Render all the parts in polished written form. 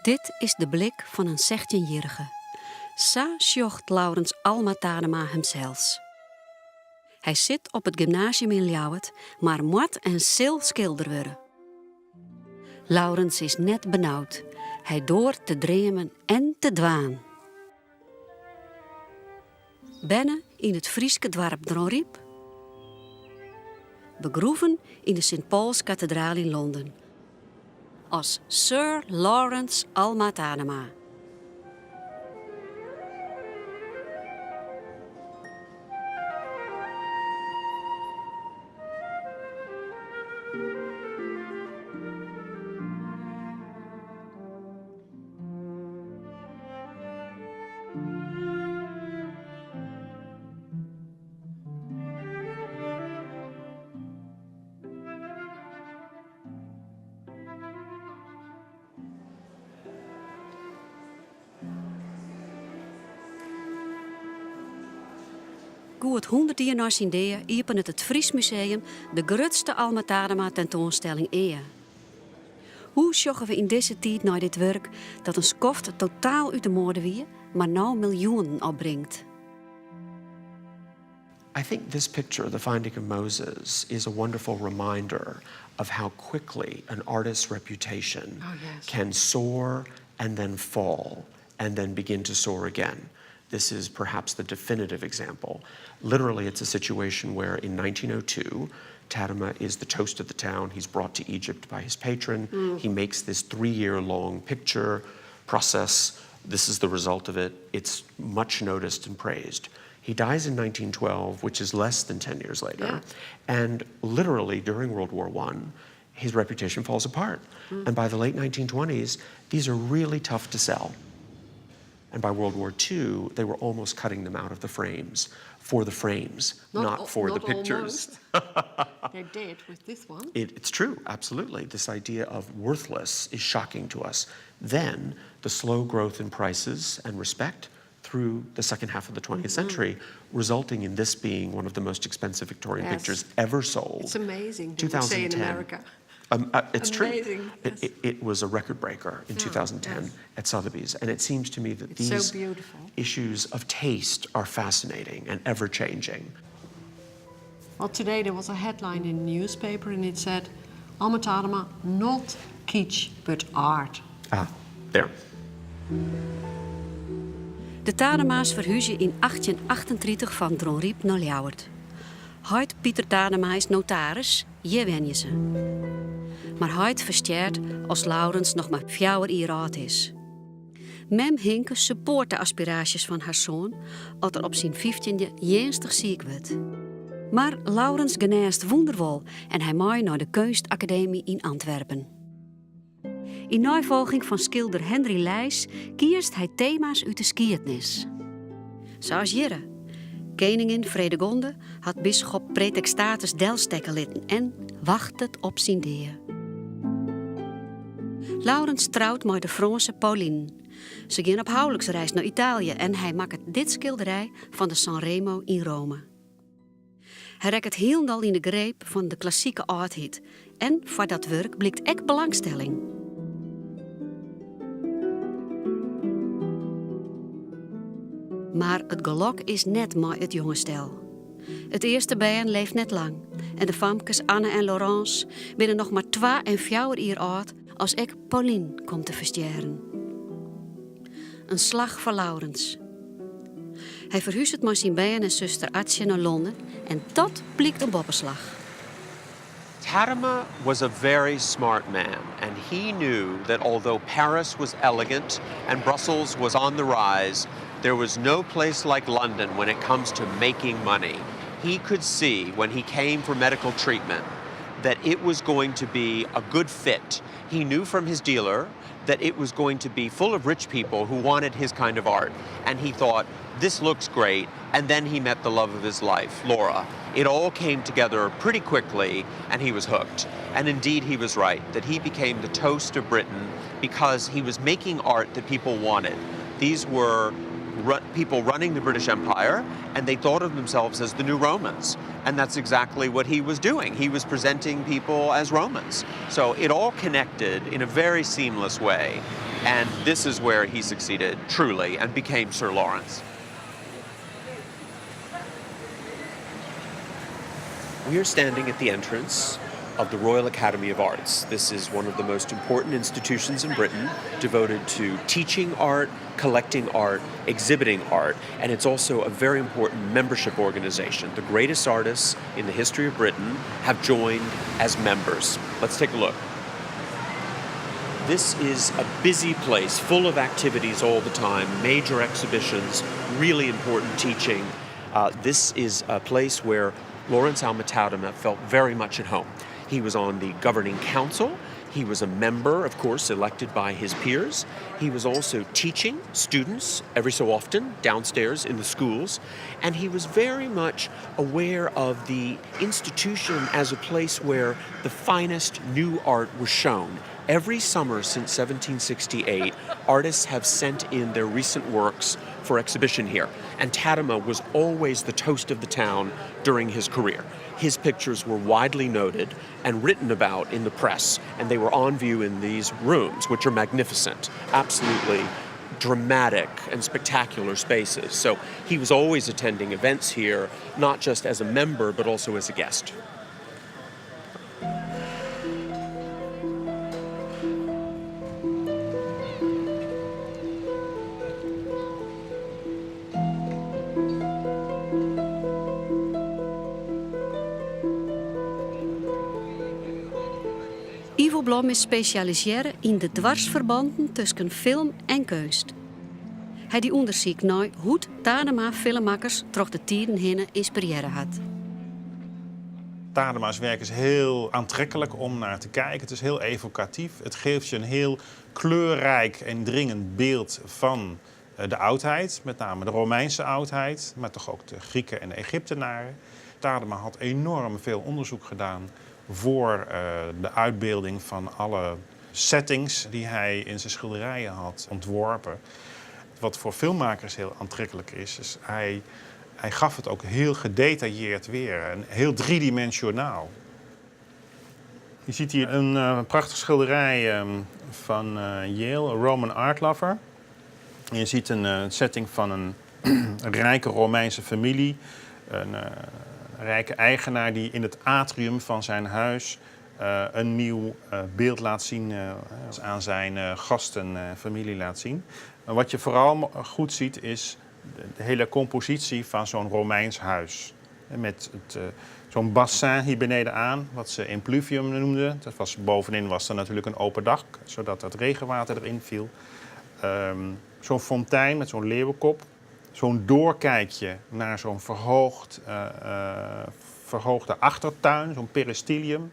Dit is de blik van een 16-jarige. Sa sjocht Laurens Alma Tadema hemzelfs. Hij zit op het gymnasium in Ljouwert, maar moet en sil schilder worden. Laurens is net benauwd. Hij door te dreamen en te dwaan. Binnen in het Frieske dorp Dronriep. Begroeven in de Sint-Paulskathedraal in Londen. Als Sir Laurens Alma Tadema. Goed 100 jaar na zijn dea opent het Fries Museum de grootste Alma Tadema tentoonstelling eer. Hoe sjoggen we in deze tijd naar dit werk dat een skoft totaal uit de mode wie, maar nou miljoenen opbrengt? I think this picture, The Finding of Moses, is a wonderful reminder of how quickly an artist's reputation can soar and then fall and then begin to soar again. This is perhaps the definitive example. Literally, it's a situation where in 1902, Tadema is the toast of the town. He's brought to Egypt by his patron. He makes this 3-year-long picture process. This is the result of it. It's much noticed and praised. He dies in 1912, which is less than 10 years later. Yeah. And literally, during World War I, his reputation falls apart. And by the late 1920s, these are really tough to sell. And by World War II, they were almost cutting them out of the frames for the frames, not for the pictures. They did with this one. It's true, absolutely. This idea of worthless is shocking to us. Then, the slow growth in prices and respect through the second half of the 20th century, resulting in this being one of the most expensive Victorian pictures ever sold. It's amazing, they would say in America. It's Amazing, true. yes. It was a record breaker in 2010 at Sotheby's. And it seems to me that these so beautiful. issues of taste are fascinating and ever-changing. Well, today there was a headline in the newspaper and it said, Alma Tadema, not kitsch, but art. Ah, there. De Tadema's verhuizen in 1838 van Dronriep naar Ljouwert. Huid Pieter Tadema is notaris, je wen je ze. Maar huid versteert als Laurens nog maar 4 jaar oud is. Mem Hinke support de aspiraties van haar zoon, als er op zijn 15e jenstig ziek werd. Maar Laurens geneest wonderwol en hij maait naar de Kunstacademie in Antwerpen. In navolging van schilder Henry Leijs kiest hij thema's uit de skiëtnis. Zoals Jirre. Koningin Fredegonde had bisschop Praetextatus Delstekke litten en wachtte op zijn dea. Laurens trouwt met de Franse Pauline. Ze gaan op huwelijksreis naar Italië en hij maakt dit schilderij van de Sanremo in Rome. Hij rekt het heel in de greep van de klassieke oudheid en voor dat werk blijkt ook belangstelling. Maar het gelok is net met het jonge stel. Het eerste bijen leeft net lang. En de famkes Anne en Laurence binnen nog maar 2 en 4 jaar oud als ik Pauline komt te versteren. Een slag voor Laurens. Hij verhuist het met zijn bijen en zuster Atsje naar Londen en dat blijkt een boppenslag. Tadema was a very smart man, and he knew that although Paris was elegant and Brussels was on the rise, there was no place like London when it comes to making money. He could see when he came for medical treatment that it was going to be a good fit. He knew from his dealer that it was going to be full of rich people who wanted his kind of art. And he thought, this looks great. And then he met the love of his life, Laura. It all came together pretty quickly and he was hooked. And indeed he was right, that he became the toast of Britain because he was making art that people wanted. These were people running the British Empire, and they thought of themselves as the new Romans. And that's exactly what he was doing. He was presenting people as Romans. So it all connected in a very seamless way. And this is where he succeeded truly and became Sir Lawrence. We are standing at the entrance of the Royal Academy of Arts. This is one of the most important institutions in Britain devoted to teaching art, collecting art, exhibiting art, and it's also a very important membership organization. The greatest artists in the history of Britain have joined as members. Let's take a look. This is a busy place, full of activities all the time, major exhibitions, really important teaching. This is a place where Lawrence Al-Mutadama felt very much at home. He was on the governing council. He was a member, of course, elected by his peers. He was also teaching students every so often downstairs in the schools. And he was very much aware of the institution as a place where the finest new art was shown. Every summer since 1768, artists have sent in their recent works for exhibition here. And Tadema was always the toast of the town during his career. His pictures were widely noted and written about in the press, and they were on view in these rooms, which are magnificent, absolutely dramatic and spectacular spaces. So he was always attending events here, not just as a member, but also as a guest. Ivo Blom is specialiseren in de dwarsverbanden tussen film en kunst. Hij die onderzoekt naar hoe Tadema filmmakers troch de tijden heen inspireren had. Tadema's werk is heel aantrekkelijk om naar te kijken. Het is heel evocatief. Het geeft je een heel kleurrijk en dringend beeld van de oudheid. Met name de Romeinse oudheid, maar toch ook de Grieken en de Egyptenaren. Tadema had enorm veel onderzoek gedaan voor de uitbeelding van alle settings die hij in zijn schilderijen had ontworpen. Wat voor filmmakers heel aantrekkelijk is hij gaf het ook heel gedetailleerd weer en heel driedimensionaal. Je ziet hier een prachtig schilderij van Yale, een Roman art lover. En je ziet een setting van een rijke Romeinse familie. Een rijke eigenaar die in het atrium van zijn huis een nieuw beeld laat zien, aan zijn gasten en familie laat zien. Maar wat je vooral goed ziet is de hele compositie van zo'n Romeins huis. Met zo'n bassin hier beneden aan, wat ze impluvium noemden. Bovenin was er natuurlijk een open dak, zodat het regenwater erin viel. Zo'n fontein met zo'n leeuwenkop. Zo'n doorkijkje naar zo'n verhoogde achtertuin, zo'n peristylium.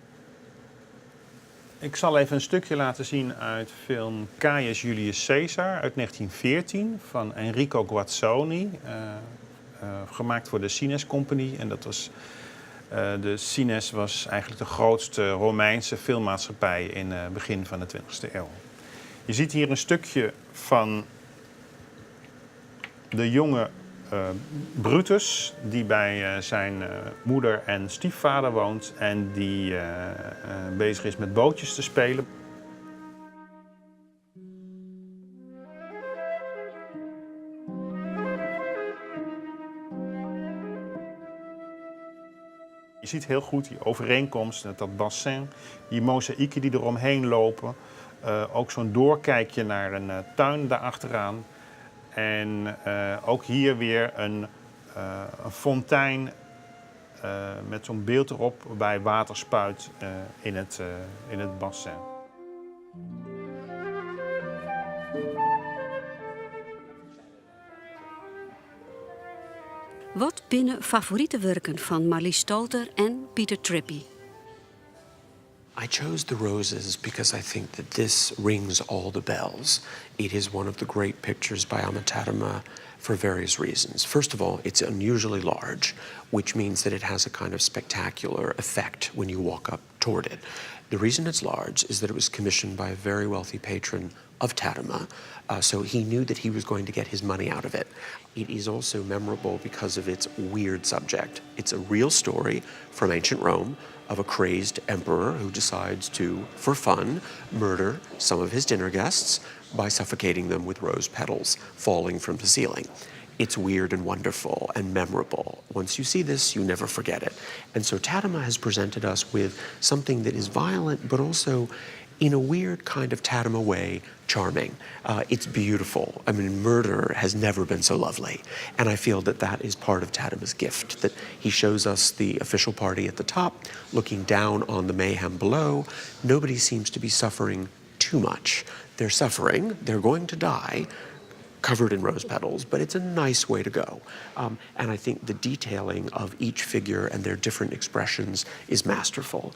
Ik zal even een stukje laten zien uit film Caius Julius Caesar uit 1914 van Enrico Guazzoni. Gemaakt voor de Cines Company. En dat was, de Cines was eigenlijk de grootste Romeinse filmmaatschappij in het begin van de 20e eeuw. Je ziet hier een stukje van de jonge Brutus, die bij zijn moeder en stiefvader woont en die bezig is met bootjes te spelen. Je ziet heel goed die overeenkomst met dat bassin, die mozaïeken die eromheen lopen. Ook zo'n doorkijkje naar een tuin daarachteraan. En ook hier weer een fontein met zo'n beeld erop waarbij water spuit in het bassin. Wat binnen favoriete werken van Marlies Stolter en Peter Trippi? I chose The Roses because I think that this rings all the bells. It is one of the great pictures by Al-Mutadama for various reasons. First of all, it's unusually large, which means that it has a kind of spectacular effect when you walk up toward it. The reason it's large is that it was commissioned by a very wealthy patron of Tadema, so he knew that he was going to get his money out of it. It is also memorable because of its weird subject. It's a real story from ancient Rome of a crazed emperor who decides to, for fun, murder some of his dinner guests, by suffocating them with rose petals falling from the ceiling. It's weird and wonderful and memorable. Once you see this, you never forget it. And so Tadema has presented us with something that is violent, but also, in a weird kind of Tadema way, charming. It's beautiful. I mean, murder has never been so lovely. And I feel that that is part of Tadema's gift, that he shows us the official party at the top, looking down on the mayhem below. Nobody seems to be suffering too much. They're suffering, they're going to die, covered in rose petals, but it's a nice way to go. And I think the detailing of each figure and their different expressions is masterful.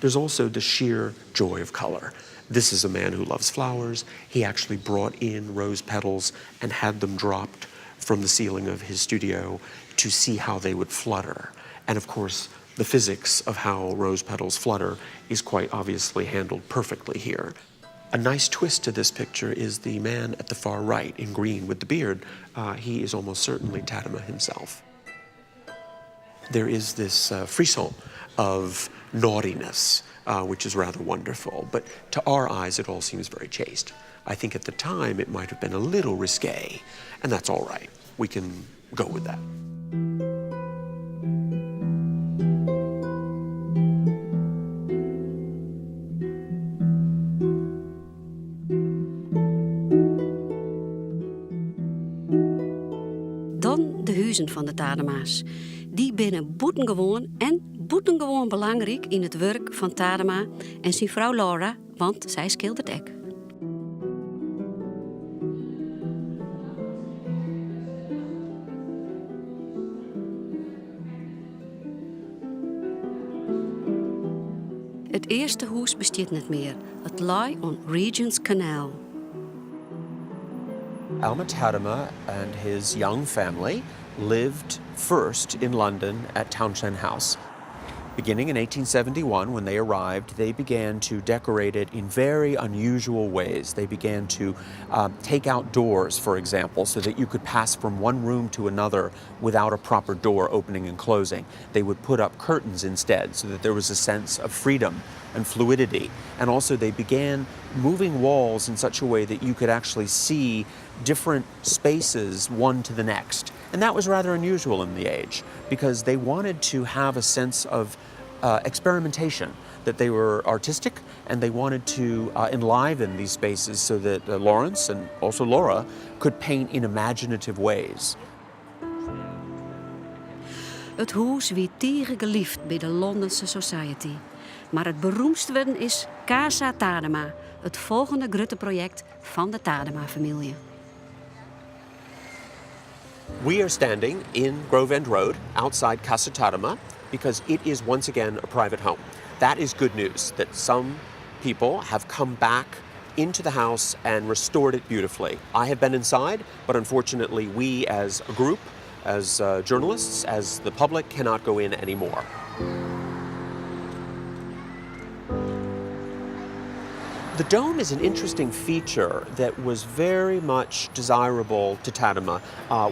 There's also the sheer joy of color. This is a man who loves flowers. He actually brought in rose petals and had them dropped from the ceiling of his studio to see how they would flutter. And of course, the physics of how rose petals flutter is quite obviously handled perfectly here. A nice twist to this picture is the man at the far right in green with the beard. He is almost certainly Tadema himself. There is this frisson of naughtiness, which is rather wonderful, but to our eyes it all seems very chaste. I think at the time it might have been a little risque, and that's all right. We can go with that. Dan de huizen van de Tadema's. Die binnen buitengewoon belangrijk in het werk van Tadema en zijn vrouw Laura, want zij schildert ook. Het eerste huis bestaat niet meer. Het lie on Regent's Canal. Alma Tadema and his young family lived first in London at Townshend House. Beginning in 1871, when they arrived, they began to decorate it in very unusual ways. They began to take out doors, for example, so that you could pass from one room to another without a proper door opening and closing. They would put up curtains instead, so that there was a sense of freedom and fluidity. And also they began moving walls in such a way that you could actually see different spaces one to the next. And that was rather unusual in the age, because they wanted to have a sense of experimentation, that they were artistic, and they wanted to enliven these spaces so that Lawrence and also Laura could paint in imaginative ways. Het huis wie tegen geliefd bij de Londense Society. Maar het beroemdste worden is Casa Tadema, het volgende grote project van de Tadema-familie. We are standing in Grove End Road outside Casa Tadema because it is once again a private home. That is good news, that some people have come back into the house and restored it beautifully. I have been inside, but unfortunately we as a group, as journalists, as the public cannot go in anymore. The dome is an interesting feature that was very much desirable to Tadema.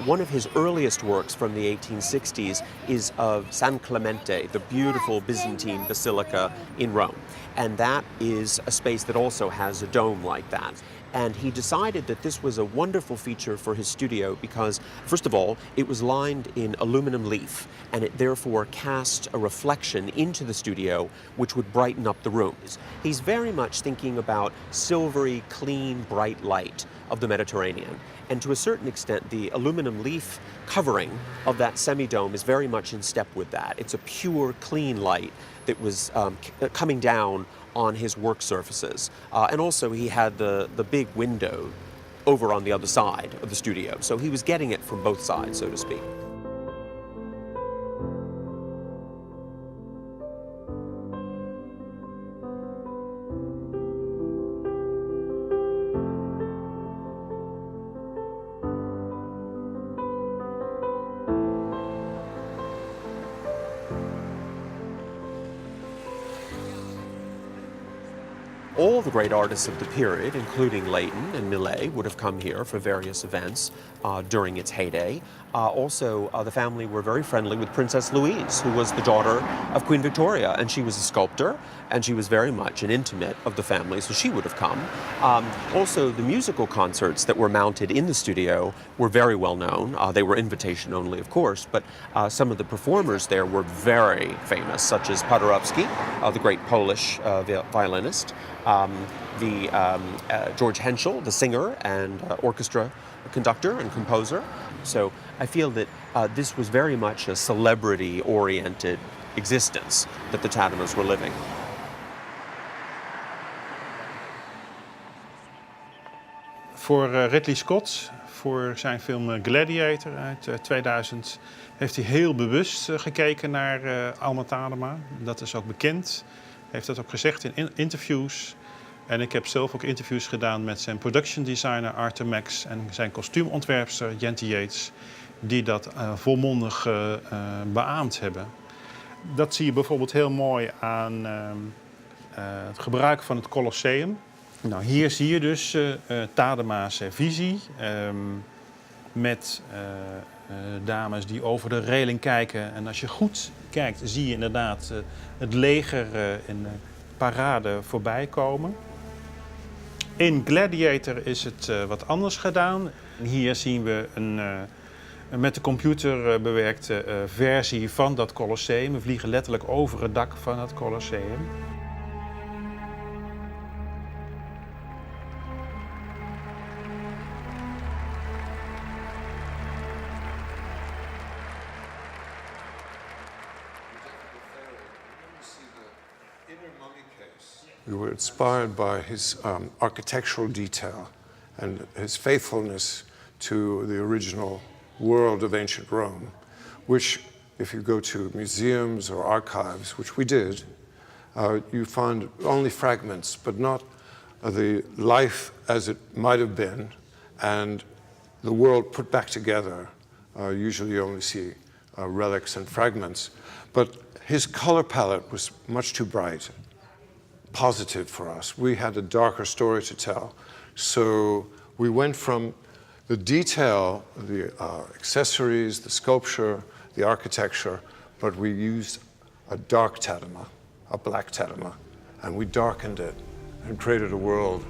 One of his earliest works from the 1860s is of San Clemente, the beautiful Byzantine basilica in Rome. And that is a space that also has a dome like that. And he decided that this was a wonderful feature for his studio because, first of all, it was lined in aluminum leaf, and it therefore cast a reflection into the studio which would brighten up the rooms. He's very much thinking about silvery, clean, bright light of the Mediterranean. And to a certain extent, the aluminum leaf covering of that semi-dome is very much in step with that. It's a pure, clean light that was coming down on his work surfaces. And also he had the big window over on the other side of the studio. So he was getting it from both sides, so to speak. all the great artists of the period, including Leighton and Millet, would have come here for various events during its heyday. Also, the family were very friendly with Princess Louise, who was the daughter of Queen Victoria, and she was a sculptor, and she was very much an intimate of the family, so she would have come. Also, the musical concerts that were mounted in the studio were very well known. They were invitation only, of course, but some of the performers there were very famous, such as Paderewski, the great Polish violinist, George Henschel, the singer and orchestra conductor and composer. So I feel that this was very much a celebrity-oriented existence that the Tadema's were living. Voor Ridley Scott, voor zijn film Gladiator uit 2000, heeft hij heel bewust gekeken naar Alma Tadema. Dat is ook bekend. Hij heeft dat ook gezegd in interviews. En ik heb zelf ook interviews gedaan met zijn production designer Arthur Max en zijn kostuumontwerpster Jenty Yates, die dat volmondig beaamd hebben. Dat zie je bijvoorbeeld heel mooi aan het gebruik van het Colosseum. Nou, hier zie je dus Tadema's visie met dames die over de reling kijken. En als je goed kijkt, zie je inderdaad het leger in parade voorbij komen. In Gladiator is het wat anders gedaan. Hier zien we een met de computer bewerkte versie van dat Colosseum. We vliegen letterlijk over het dak van het Colosseum. We were inspired by his architectural detail and his faithfulness to the original world of ancient Rome, which, if you go to museums or archives, which we did, you find only fragments, but not the life as it might have been, and the world put back together. Usually you only see relics and fragments, but his color palette was much too bright. Positive for us. We had a darker story to tell. So we went from the detail, the accessories, the sculpture, the architecture, but we used a dark Tadema, a black Tadema, and we darkened it and created a world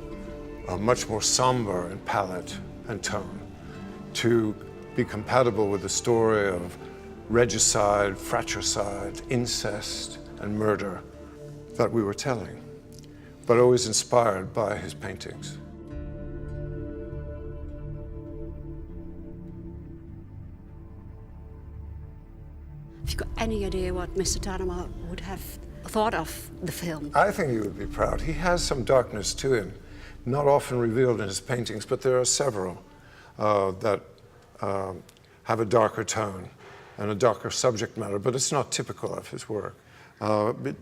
much more somber in palette and tone to be compatible with the story of regicide, fratricide, incest, and murder that we were telling, but always inspired by his paintings. Have you got any idea what Mr. Tadema would have thought of the film? I think he would be proud. He has some darkness to him, not often revealed in his paintings, but there are several that have a darker tone and a darker subject matter, but it's not typical of his work.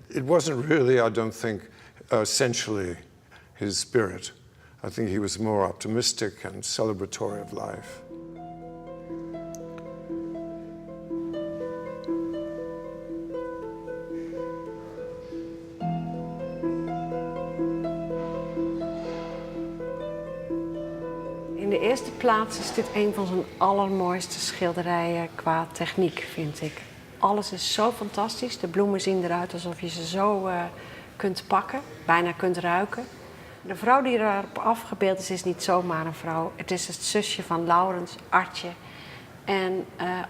It wasn't really, I don't think, essentially his spirit. I think he was more optimistic and celebratory of life. In de eerste plaats is dit een van zijn allermooiste schilderijen qua techniek, vind ik. Alles is zo fantastisch. De bloemen zien eruit alsof je ze zo kunt pakken, bijna kunt ruiken. De vrouw die erop afgebeeld is niet zomaar een vrouw. Het is het zusje van Laurens, Artje. En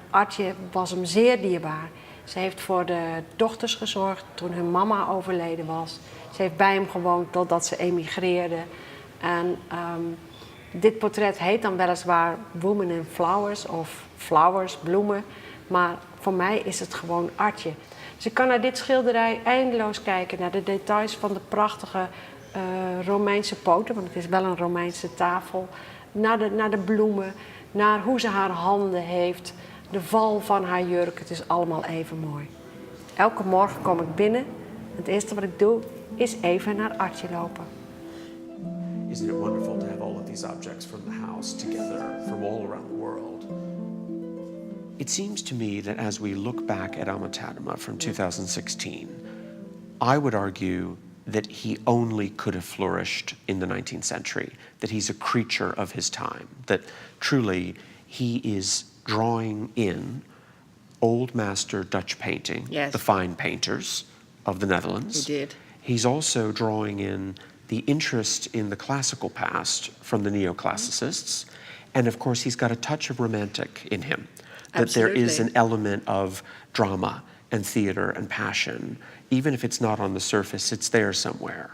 Artje was hem zeer dierbaar. Ze heeft voor de dochters gezorgd toen hun mama overleden was. Ze heeft bij hem gewoond totdat ze emigreerde. En dit portret heet dan weliswaar Women in Flowers of Flowers, bloemen. Maar voor mij is het gewoon Artje. Dus ik kan naar dit schilderij eindeloos kijken, naar de details van de prachtige Romeinse poten, want het is wel een Romeinse tafel. Naar de bloemen, naar hoe ze haar handen heeft, de val van haar jurk. Het is allemaal even mooi. Elke morgen kom ik binnen. Het eerste wat ik doe is even naar Artje lopen. Isn't it wonderful to have all of these objects from the house together from all around the world? It seems to me that as we look back at Alma Tadema from 2016, I would argue that he only could have flourished in the 19th century, that he's a creature of his time, that truly he is drawing in old master Dutch painting, Yes. the fine painters of the Netherlands. He did. He's also drawing in the interest in the classical past from the neoclassicists. And of course, he's got a touch of romantic in him, that there is an Absolutely. element of drama and theater and passion. Even if it's not on the surface, it's there somewhere.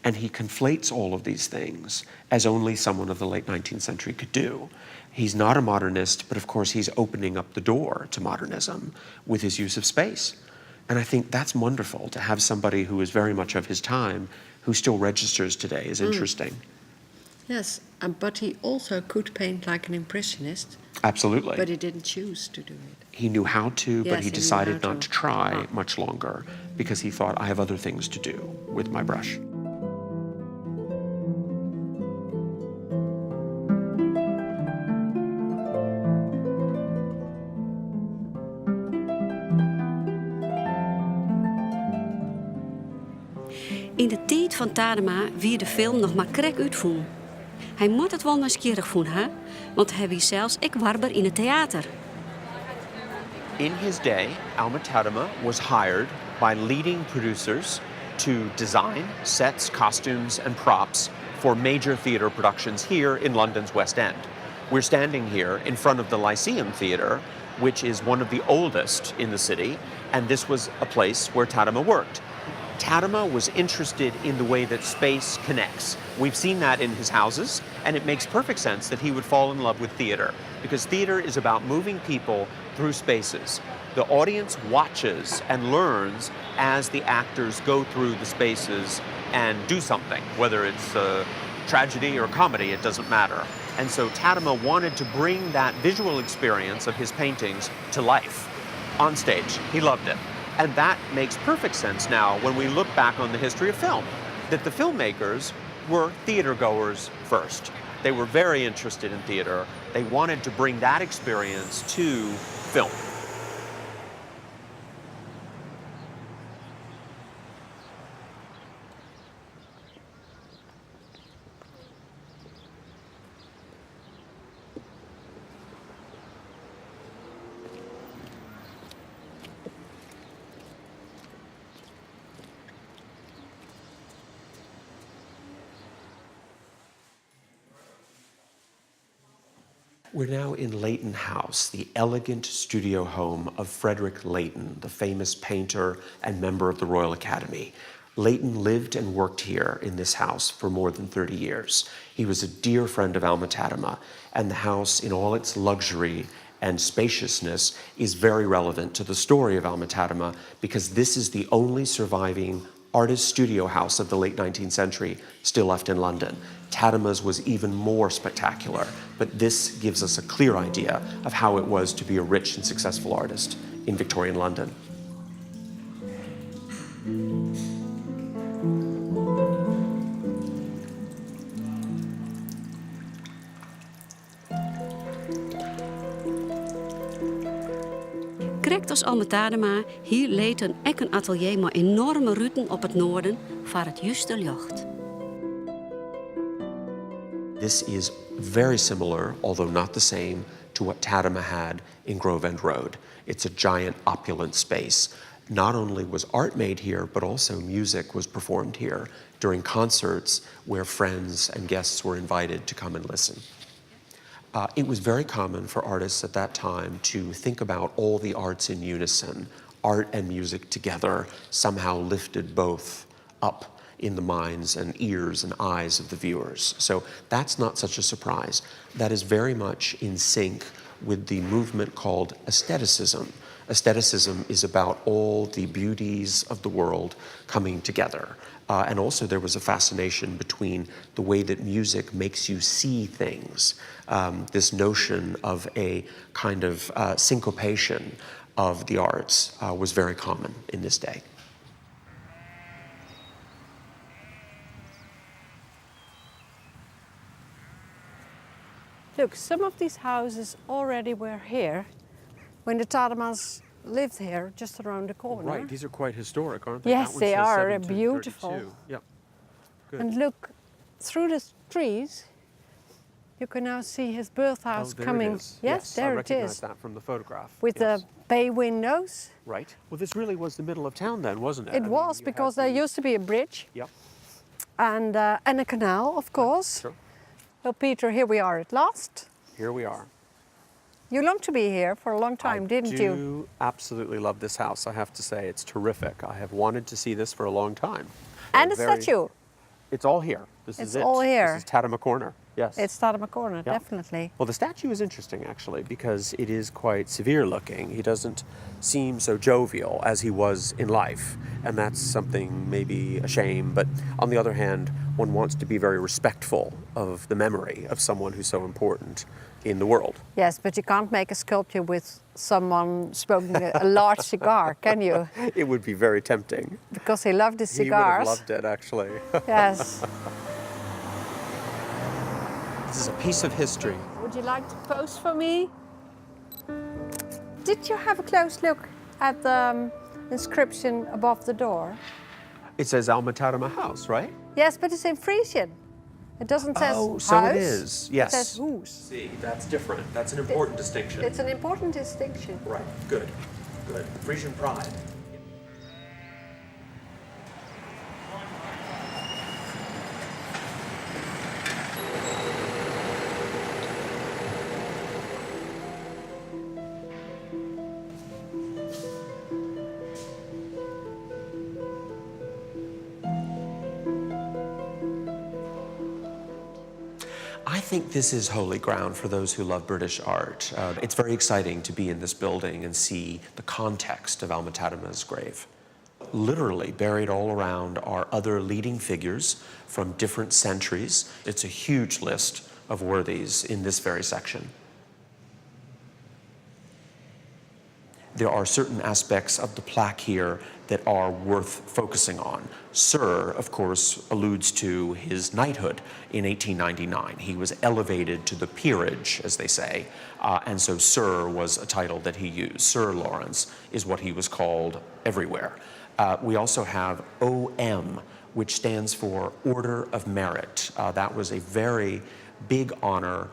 And he conflates all of these things as only someone of the late 19th century could do. He's not a modernist, but of course he's opening up the door to modernism with his use of space. And I think that's wonderful to have somebody who is very much of his time, who still registers today as interesting. Yes, but he also could paint like an impressionist, Absolutely. but he didn't choose to do it. He knew how to, Yes, but he he knew decided how not to. to try much longer because he thought, I have other things to do with my brush. In de tijd van Tadema wie de film nog maar krek uitvoeren. Hij moet het wel nieuwsgierig voelen, hè? Want hij wie zelfs ik warber in het theater. In his day, Alma Tadema was hired by leading producers to design sets, costumes, and props for major theater productions here in London's West End. We're standing here in front of the Lyceum Theatre, which is one of the oldest in the city, and this was a place where Tadema worked. Tadema was interested in the way that space connects. We've seen that in his houses, and it makes perfect sense that he would fall in love with theater, because theater is about moving people through spaces. The audience watches and learns as the actors go through the spaces and do something, whether it's tragedy or comedy, it doesn't matter. And so Tadema wanted to bring that visual experience of his paintings to life on stage. He loved it. And that makes perfect sense now when we look back on the history of film, that the filmmakers were theater goers first. They were very interested in theater. They wanted to bring that experience to film. We're now in Leighton House, the elegant studio home of Frederick Leighton, the famous painter and member of the Royal Academy. Leighton lived and worked here in this house for more than 30 years. He was a dear friend of Alma Tadema, and the house, in all its luxury and spaciousness, is very relevant to the story of Alma Tadema because this is the only surviving artist studio house of the late 19th century still left in London. Tadema's was even more spectacular, but this gives us a clear idea of how it was to be a rich and successful artist in Victorian London. Krekt als Alma Tadema hier Leighton ek een atelier met enorme ruiten op het noorden voor het juiste licht. This is very similar, although not the same, to what Tadema had in Grove End Road. It's a giant opulent space. Not only was art made here, but also music was performed here during concerts where friends and guests were invited to come and listen. It was very common for artists at that time to think about all the arts in unison. Art and music together somehow lifted both up in the minds and ears and eyes of the viewers. So that's not such a surprise. That is very much in sync with the movement called aestheticism. Aestheticism is about all the beauties of the world coming together. And also there was a fascination between the way that music makes you see things, this notion of a kind of syncopation of the arts was very common in this day. Look, some of these houses already were here when the Tademas lived here just around the corner. Right, these are quite historic, aren't they? Yes, That one they says are, 1732. beautiful. Yep. Good. And look, through the trees, you can now see his birthhouse there coming. It is. Yes, I there it recognize is. that from the photograph. With yes. the bay windows. Right. Well, this really was the middle of town then, wasn't it? It was, because there used to be a bridge Yep. and a canal, of course. Sure. Well, Peter, here we are at last. Here we are. You longed to be here for a long time, didn't I you? do absolutely love this house, I have to say. It's terrific. I have wanted to see this for a long time. And a Very- statue. It's all here. This It's is it. all here. This is Tatama Corner. Yes. It's Tadema Corner, Yeah. definitely. Well, the statue is interesting, actually, because it is quite severe looking. He doesn't seem so jovial as he was in life, and that's something maybe a shame. But on the other hand, one wants to be very respectful of the memory of someone who's so important in the world. Yes, but you can't make a sculpture with someone smoking a large cigar, can you? It would be very tempting. Because he loved his He would have cigars. loved it, actually. Yes. This is a piece of history. Would you like to pose for me? Did you have a close look at the inscription above the door? It says Alma Tatama House, right? Yes, but it's in Frisian. It doesn't say Oh, house. so it is. Yes. It says hoes. See, that's different. That's an important distinction. It's an important distinction. Right, good, good. Frisian pride. I think this is holy ground for those who love British art. It's very exciting to be in this building and see the context of Alma Tatama's grave. Literally buried all around are other leading figures from different centuries. It's a huge list of worthies in this very section. There are certain aspects of the plaque here that are worth focusing on. Sir, of course, alludes to his knighthood in 1899. He was elevated to the peerage, as they say, and so Sir was a title that he used. Sir Lawrence is what he was called everywhere. We also have OM, which stands for Order of Merit. That was a very big honor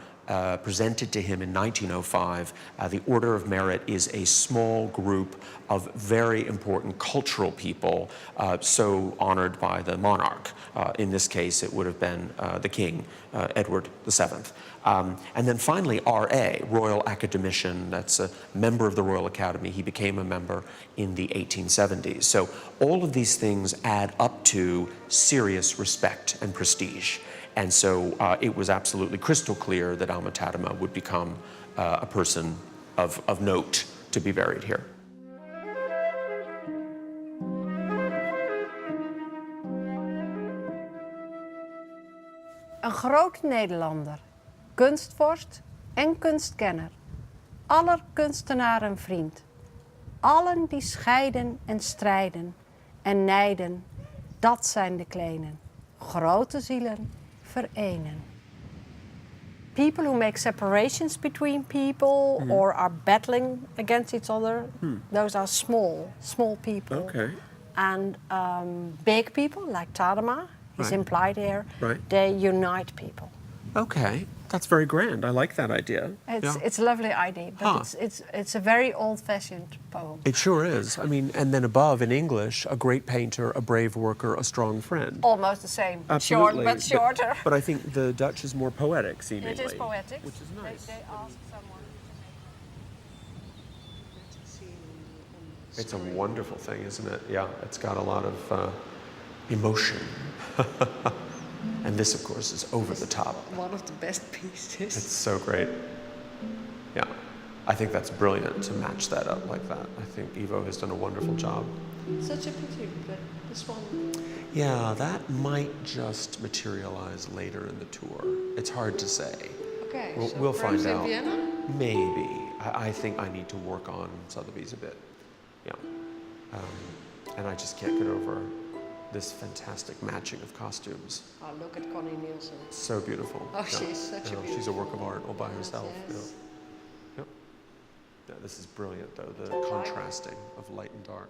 presented to him in 1905. The Order of Merit is a small group of very important cultural people, so honored by the monarch. In this case, it would have been the King, Edward VII. And then finally, R.A., Royal Academician, that's a member of the Royal Academy. He became a member in the 1870s. So all of these things add up to serious respect and prestige. And so it was absolutely crystal clear that Alma Tatama would become a person of note to be buried here. Een groot Nederlander, kunstvorst en kunstkenner. Aller kunstenaren vriend. Allen die scheiden en strijden en nijden, dat zijn de kleinen. Grote zielen verenen. People who make separations between people or are battling against each other, those are small people. Okay. And big people, like Tadema, is Right. implied here, Right. they unite people. Okay, that's very grand. I like that idea. It's a lovely idea, but Huh. it's a very old-fashioned poem. It sure is. I mean, and then above in English, a great painter, a brave worker, a strong friend. Almost the same, Absolutely. short but shorter. But I think the Dutch is more poetic, seemingly. It is poetic. Which is nice. They asked someone. It's a wonderful thing, isn't it? Yeah, it's got a lot of emotion. And this, of course, is over the top. One of the best pieces. It's so great. Yeah, I think that's brilliant to match that up like that. I think Ivo has done a wonderful job. Such a pity, but this one. Yeah, that might just materialize later in the tour. It's hard to say. Okay, We'll find out. Vienna? Maybe. I think I need to work on Sotheby's a bit. Yeah. And I just can't get over this fantastic matching of costumes. Oh, look at Connie Nielsen. So beautiful. Oh, she's such a She's a work of art all by herself. Yes. Yep. This is brilliant, though, the contrasting of light and dark.